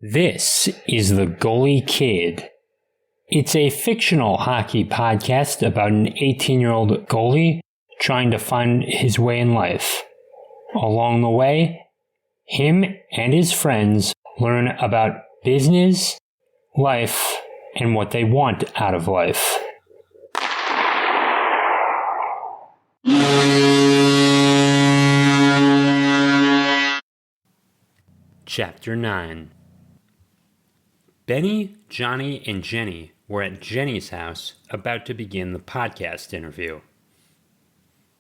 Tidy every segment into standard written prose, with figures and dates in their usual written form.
This is the Goalie Kid. It's a fictional hockey podcast about an 18-year-old goalie trying to find his way in life. Along the way, him and his friends learn about business, life, and what they want out of life. Chapter 9. Benny, Johnny, and Jenny were at Jenny's house about to begin the podcast interview.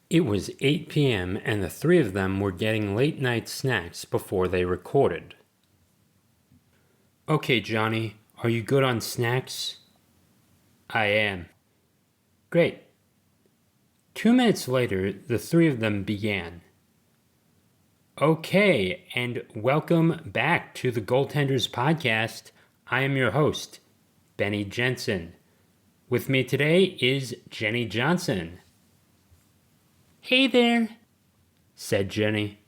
It was 8 p.m. and the three of them were getting late-night snacks before they recorded. "Okay, Johnny, are you good on snacks?" "I am." "Great." 2 minutes later, the three of them began. "Okay, and welcome back to the Goaltenders Podcast. I am your host, Benny Jensen. With me today is Jenny Johnson." "Hey there," said Jenny.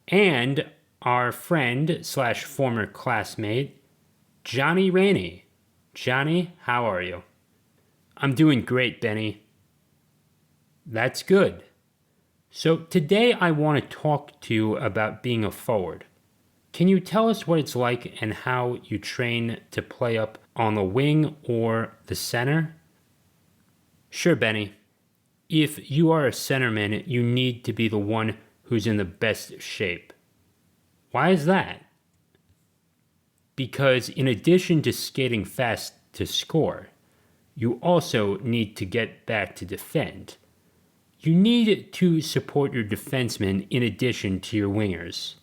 "And our friend/former classmate, Johnny Rainey. Johnny, how are you?" "I'm doing great, Benny." "That's good. So today I want to talk to you about being a forward. Can you tell us what it's like and how you train to play up on the wing or the center?" "Sure, Benny. If you are a centerman, you need to be the one who's in the best shape." "Why is that?" "Because in addition to skating fast to score, you also need to get back to defend. You need to support your defensemen in addition to your wingers."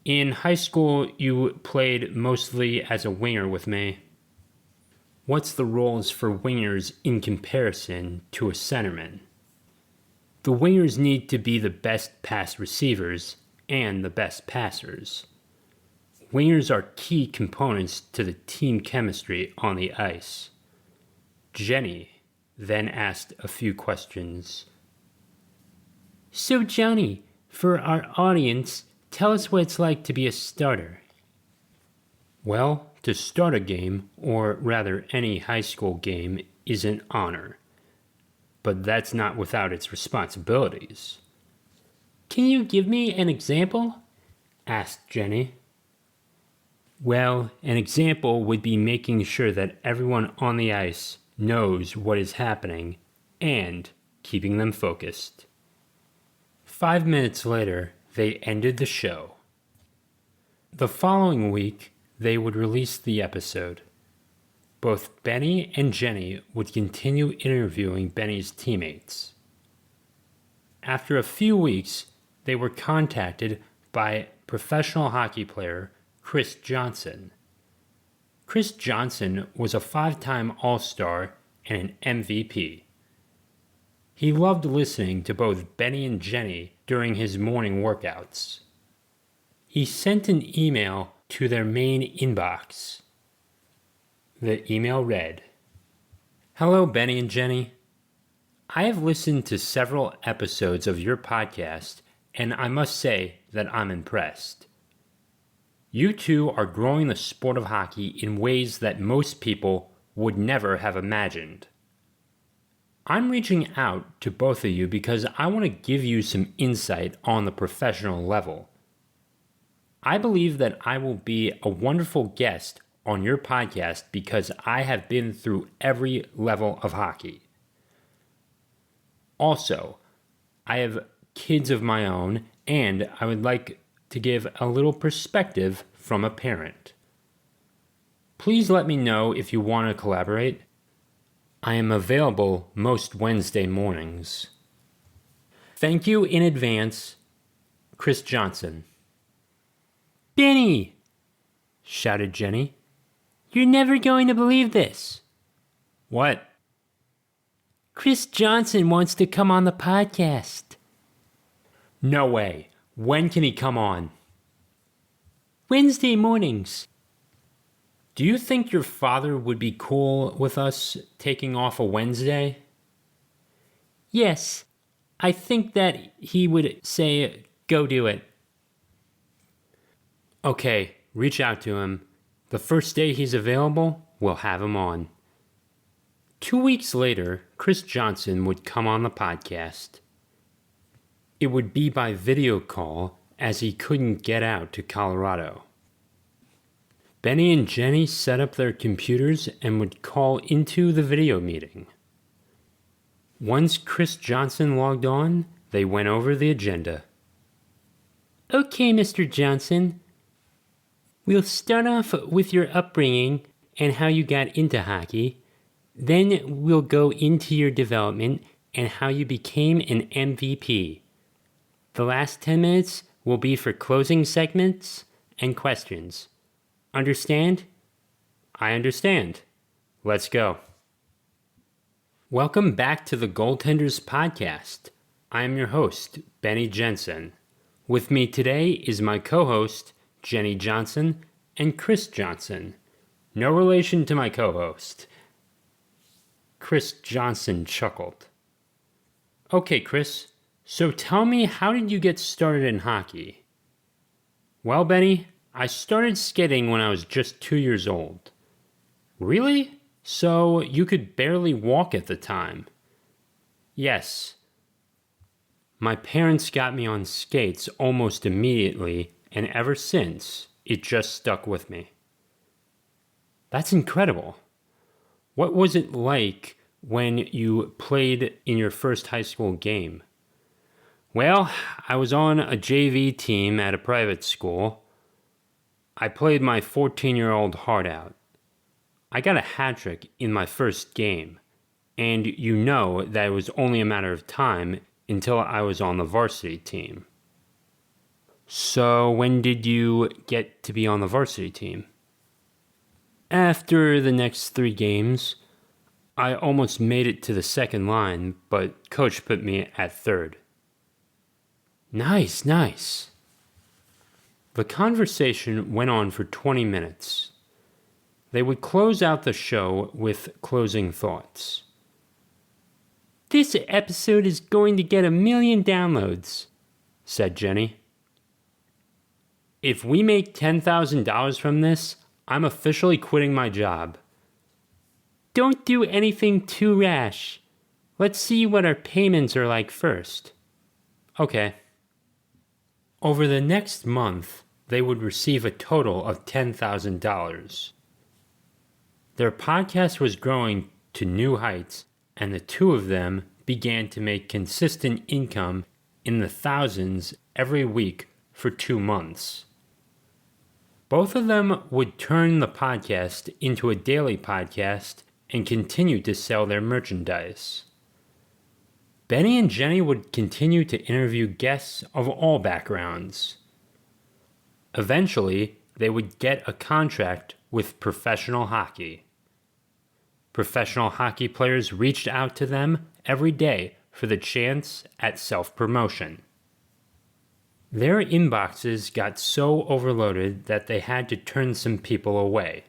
"In high school, you played mostly as a winger with me. What's the roles for wingers in comparison to a centerman?" "The wingers need to be the best pass receivers and the best passers. Wingers are key components to the team chemistry on the ice." Jenny then asked a few questions. "So, Johnny, for our audience, tell us what it's like to be a starter." "Well, to start a game, or rather any high school game, is an honor. But that's not without its responsibilities." "Can you give me an example?" asked Jenny. "Well, an example would be making sure that everyone on the ice knows what is happening and keeping them focused." 5 minutes later, they ended the show. The following week, they would release the episode. Both Benny and Jenny would continue interviewing Benny's teammates. After a few weeks, they were contacted by professional hockey player Chris Johnson. Chris Johnson was a 5-time All-Star and an MVP. He loved listening to both Benny and Jenny during his morning workouts. He sent an email to their main inbox. The email read, "Hello, Benny and Jenny. I have listened to several episodes of your podcast, and I must say that I'm impressed. You two are growing the sport of hockey in ways that most people would never have imagined. I'm reaching out to both of you because I want to give you some insight on the professional level. I believe that I will be a wonderful guest on your podcast because I have been through every level of hockey. Also, I have kids of my own, and I would like to give a little perspective from a parent. Please let me know if you want to collaborate. I am available most Wednesday mornings. Thank you in advance, Chris Johnson." "Benny!" shouted Jenny. "You're never going to believe this." "What?" "Chris Johnson wants to come on the podcast." "No way. When can he come on?" "Wednesday mornings." "Do you think your father would be cool with us taking off a Wednesday?" "Yes. I think that he would say, go do it." "Okay, reach out to him. The first day he's available, we'll have him on. 2 weeks later, Chris Johnson would come on the podcast. It would be by video call as he couldn't get out to Colorado. Benny and Jenny set up their computers and would call into the video meeting. Once Chris Johnson logged on, they went over the agenda. Okay, Mr. Johnson. We'll start off with your upbringing and how you got into hockey. Then we'll go into your development and how you became an MVP. The last 10 minutes will be for closing segments and questions. Understand? I understand. Let's go. Welcome back to the Goaltenders Podcast. I am your host, Benny Jensen. With me today is my co-host, Jenny Johnson and Chris Johnson. No relation to my co-host. Chris Johnson chuckled. Okay, Chris, so tell me, how did you get started in hockey? Well, Benny, I started skating when I was just 2 years old. Really? So you could barely walk at the time? Yes. My parents got me on skates almost immediately, and ever since, it just stuck with me. That's incredible. What was it like when you played in your first high school game? Well, I was on a JV team at a private school. I played my 14-year-old heart out. I got a hat trick in my first game, and you know that it was only a matter of time until I was on the varsity team. So when did you get to be on the varsity team? After the next 3 games, I almost made it to the second line, but coach put me at third. Nice. The conversation went on for 20 minutes. They would close out the show with closing thoughts. This episode is going to get 1 million downloads, said Jenny. If we make $10,000 from this, I'm officially quitting my job. Don't do anything too rash. Let's see what our payments are like first. Okay. Over the next month, they would receive a total of $10,000. Their podcast was growing to new heights, and the two of them began to make consistent income in the thousands every week for 2 months. Both of them would turn the podcast into a daily podcast and continue to sell their merchandise. Benny and Jenny would continue to interview guests of all backgrounds. Eventually, they would get a contract with professional hockey. Professional hockey players reached out to them every day for the chance at self-promotion. Their inboxes got so overloaded that they had to turn some people away.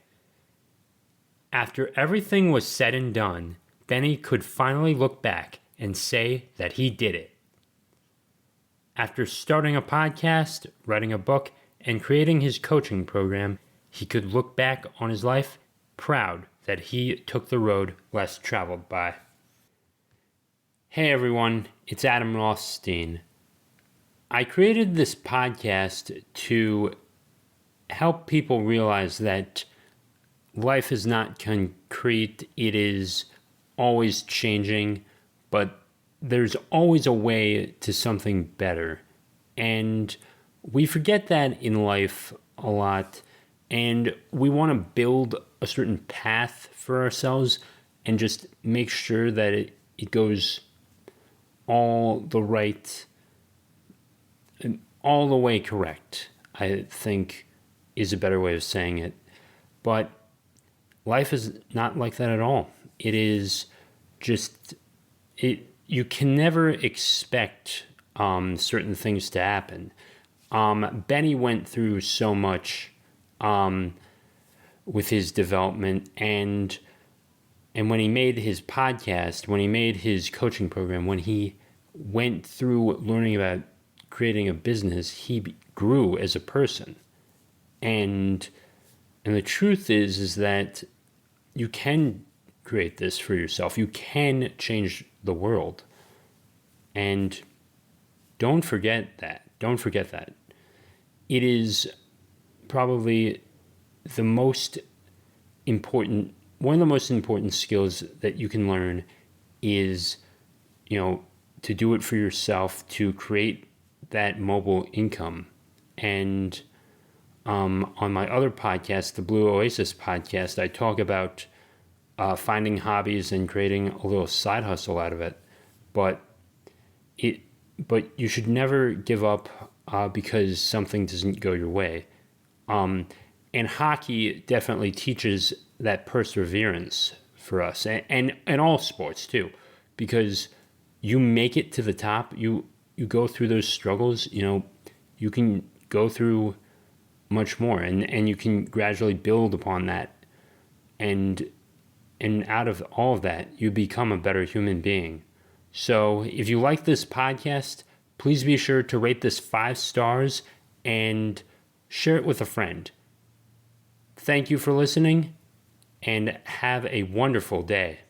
After everything was said and done, Benny could finally look back and say that he did it. After starting a podcast, writing a book, and creating his coaching program, he could look back on his life proud that he took the road less traveled by. Hey everyone, it's Adam Rothstein. I created this podcast to help people realize that life is not concrete. It is always changing, but there's always a way to something better. And we forget that in life a lot, and we want to build a certain path for ourselves and just make sure that it goes all the way correct, I think is a better way of saying it. But life is not like that at all. It is just, you can never expect certain things to happen. Benny went through so much with his development, and when he made his podcast, when he made his coaching program, when he went through learning about creating a business, he grew as a person. And the truth is that you can create this for yourself. You can change the world. And don't forget that. Don't forget that. It is probably the most important, one of the most important skills that you can learn is, to do it for yourself, to create that mobile income. And on my other podcast, the Blue Oasis podcast, I talk about finding hobbies and creating a little side hustle out of it. But you should never give up because something doesn't go your way. And hockey definitely teaches that perseverance for us, and all sports too, because you make it to the top. You go through those struggles. You can go through much more, and you can gradually build upon that, and out of all of that, you become a better human being. So if you like this podcast, please be sure to rate this 5 stars and share it with a friend. Thank you for listening, and have a wonderful day.